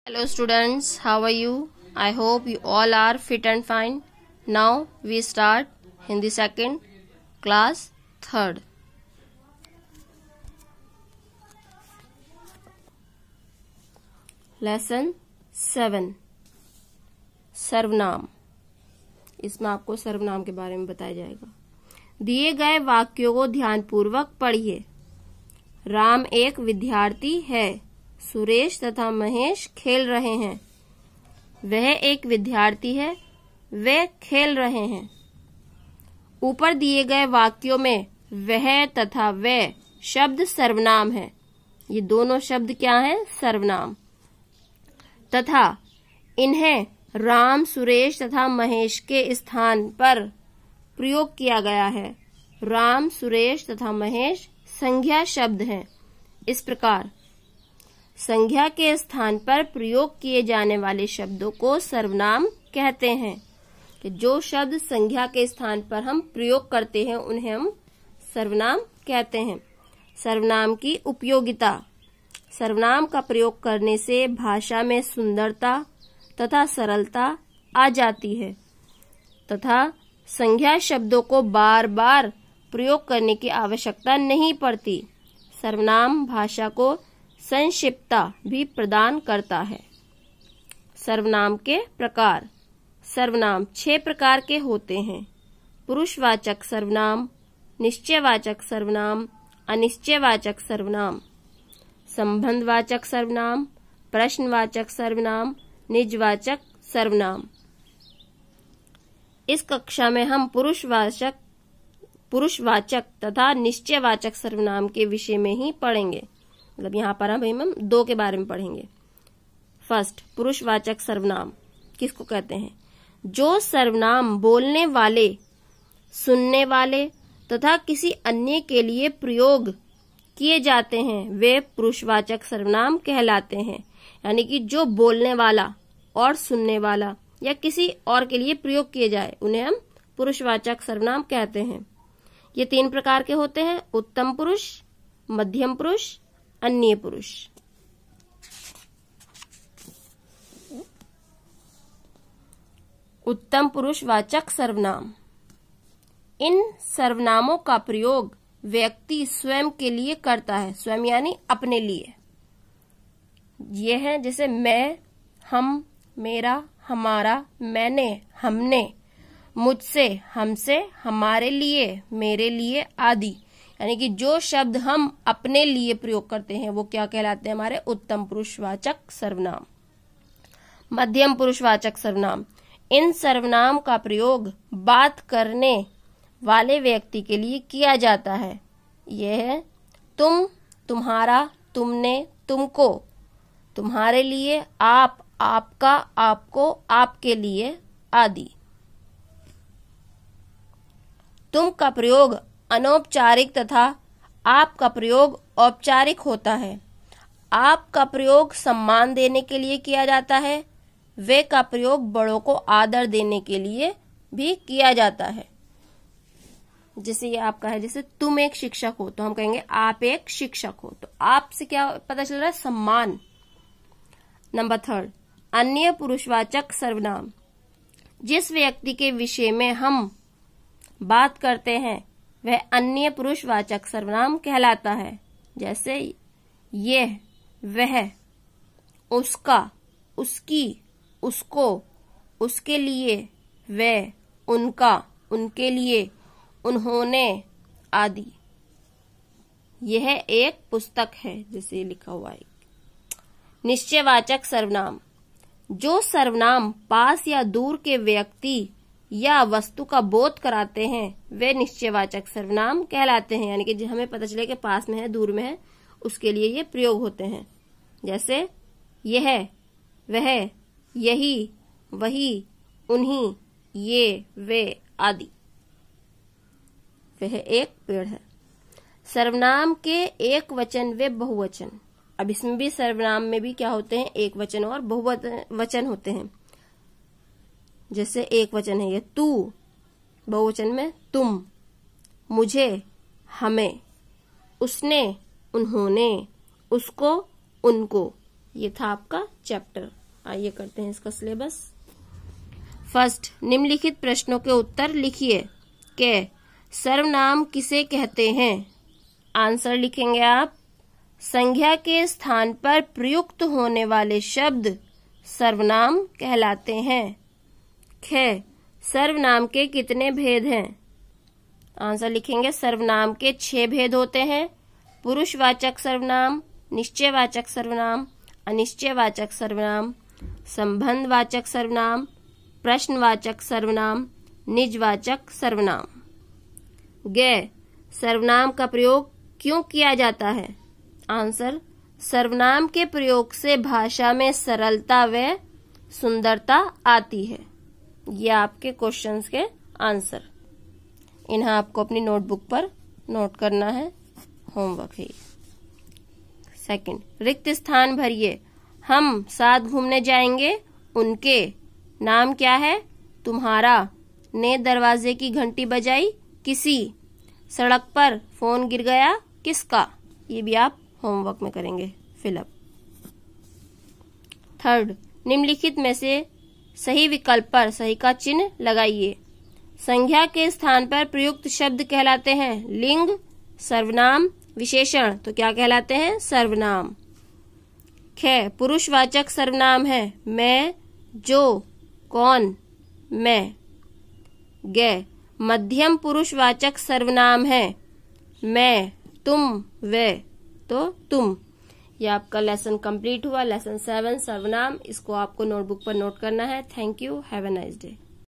Hello students, how are you? I hope you all are fit and fine. Now we start Hindi second, class third. Lesson 7 सर्वनाम। इसमें आपको सर्वनाम के बारे में बताया जाएगा। दिए गए वाक्यों को ध्यानपूर्वक पढ़िए। राम एक विद्यार्थी है। सुरेश तथा महेश खेल रहे हैं। वह एक विद्यार्थी है। वे खेल रहे हैं। ऊपर दिए गए वाक्यों में वह तथा वे शब्द सर्वनाम है। ये दोनों शब्द क्या हैं? सर्वनाम। तथा इन्हें राम, सुरेश तथा महेश के स्थान पर प्रयोग किया गया है। राम, सुरेश तथा महेश संज्ञा शब्द हैं। इस प्रकार संज्ञा के स्थान पर प्रयोग किए जाने वाले शब्दों को सर्वनाम कहते हैं। कि जो शब्द संज्ञा के स्थान पर हम प्रयोग करते हैं उन्हें हम सर्वनाम कहते हैं। सर्वनाम की उपयोगिता। सर्वनाम का प्रयोग करने से भाषा में सुंदरता तथा सरलता आ जाती है तथा संज्ञा शब्दों को बार बार प्रयोग करने की आवश्यकता नहीं पड़ती। सर्वनाम भाषा को संक्षिप्तता भी प्रदान करता है। सर्वनाम के प्रकार। सर्वनाम 6 प्रकार के होते हैं। पुरुषवाचक सर्वनाम, निश्चयवाचक सर्वनाम, अनिश्चयवाचक सर्वनाम, संबंधवाचक सर्वनाम, प्रश्नवाचक सर्वनाम, निजवाचक सर्वनाम। इस कक्षा में हम पुरुषवाचक तथा निश्चयवाचक सर्वनाम के विषय में ही पढ़ेंगे। मतलब यहाँ पर हम 2 के बारे में पढ़ेंगे। फर्स्ट, पुरुषवाचक सर्वनाम किसको कहते हैं? जो सर्वनाम बोलने वाले, सुनने वाले तथा किसी अन्य के लिए प्रयोग किए जाते हैं वे पुरुषवाचक सर्वनाम कहलाते हैं। यानी कि जो बोलने वाला और सुनने वाला या किसी और के लिए प्रयोग किए जाए उन्हें हम पुरुषवाचक सर्वनाम कहते हैं। ये 3 प्रकार के होते हैं। उत्तम पुरुष, मध्यम पुरुष, अन्य पुरुष। उत्तम पुरुषवाचक सर्वनाम। इन सर्वनामों का प्रयोग व्यक्ति स्वयं के लिए करता है। स्वयं यानी अपने लिए। ये है जैसे मैं, हम, मेरा, हमारा, मैंने, हमने, मुझसे, हमसे, हमारे लिए, मेरे लिए आदि। यानी कि जो शब्द हम अपने लिए प्रयोग करते हैं वो क्या कहलाते हैं? हमारे उत्तम पुरुषवाचक सर्वनाम। मध्यम पुरुषवाचक सर्वनाम। इन सर्वनाम का प्रयोग बात करने वाले व्यक्ति के लिए किया जाता है। यह है तुम, तुम्हारा, तुमने, तुमको, तुम्हारे लिए, आप, आपका, आपको, आपके लिए आदि। तुम का प्रयोग अनौपचारिक तथा आप का प्रयोग औपचारिक होता है। आप का प्रयोग सम्मान देने के लिए किया जाता है। वे का प्रयोग बड़ों को आदर देने के लिए भी किया जाता है। जैसे ये आपका है, जैसे तुम एक शिक्षक हो तो हम कहेंगे आप एक शिक्षक हो। तो आप से क्या पता चल रहा है? सम्मान। नंबर 3, अन्य पुरुषवाचक सर्वनाम। जिस व्यक्ति के विषय में हम बात करते हैं वह अन्य पुरुषवाचक सर्वनाम कहलाता है। जैसे यह, वह, उसका, उसकी, उसको, उसके लिए, वह, उनका, उनके लिए, उन्होंने आदि। यह एक पुस्तक है जैसे लिखा हुआ है। निश्चयवाचक सर्वनाम। जो सर्वनाम पास या दूर के व्यक्ति या वस्तु का बोध कराते हैं वे निश्चयवाचक सर्वनाम कहलाते हैं। यानी कि जो हमें पता चले कि पास में है, दूर में है, उसके लिए ये प्रयोग होते हैं। जैसे यह, वह, यही, वही, उन्हीं, ये, वे आदि। वह एक पेड़ है। सर्वनाम के एक वचन व बहुवचन। अब इसमें भी सर्वनाम में भी क्या होते हैं? एक वचन और बहुवचन होते हैं। जैसे एक वचन है ये तू, बहुवचन में तुम, मुझे, हमें, उसने, उन्होंने, उसको, उनको। ये था आपका चैप्टर। आइए करते हैं इसका सिलेबस। फर्स्ट, निम्नलिखित प्रश्नों के उत्तर लिखिए। के सर्वनाम किसे कहते हैं? आंसर लिखेंगे आप। संज्ञा के स्थान पर प्रयुक्त होने वाले शब्द सर्वनाम कहलाते हैं। ख सर्वनाम के कितने भेद हैं? आंसर लिखेंगे सर्वनाम के 6 भेद होते हैं। पुरुषवाचक सर्वनाम, निश्चयवाचक सर्वनाम, अनिश्चयवाचक सर्वनाम, संबंधवाचक सर्वनाम, प्रश्नवाचक सर्वनाम, निजवाचक सर्वनाम। ग सर्वनाम का प्रयोग क्यों किया जाता है? आंसर सर्वनाम के प्रयोग से भाषा में सरलता व सुंदरता आती है। ये आपके क्वेश्चंस के आंसर। इन्हें आपको अपनी नोटबुक पर नोट करना है, होमवर्क है। सेकंड, रिक्त स्थान भरिए। हम साथ घूमने जाएंगे, उनके नाम क्या है? तुम्हारा। ने दरवाजे की घंटी बजाई, किसी। सड़क पर फोन गिर गया, किसका? ये भी आप होमवर्क में करेंगे फिलअप। थर्ड, निम्नलिखित में से सही विकल्प पर सही का चिन्ह लगाइए। संज्ञा के स्थान पर प्रयुक्त शब्द कहलाते हैं लिंग, सर्वनाम, विशेषण। तो क्या कहलाते हैं? सर्वनाम। ख पुरुषवाचक सर्वनाम है मैं, जो, कौन, मैं। ग मध्यम पुरुषवाचक सर्वनाम है मैं, तुम, वे। तो तुम। यह आपका लेसन कंप्लीट हुआ। लेसन 7 सर्वनाम। इसको आपको नोटबुक पर नोट करना है। Thank you. Have a nice day.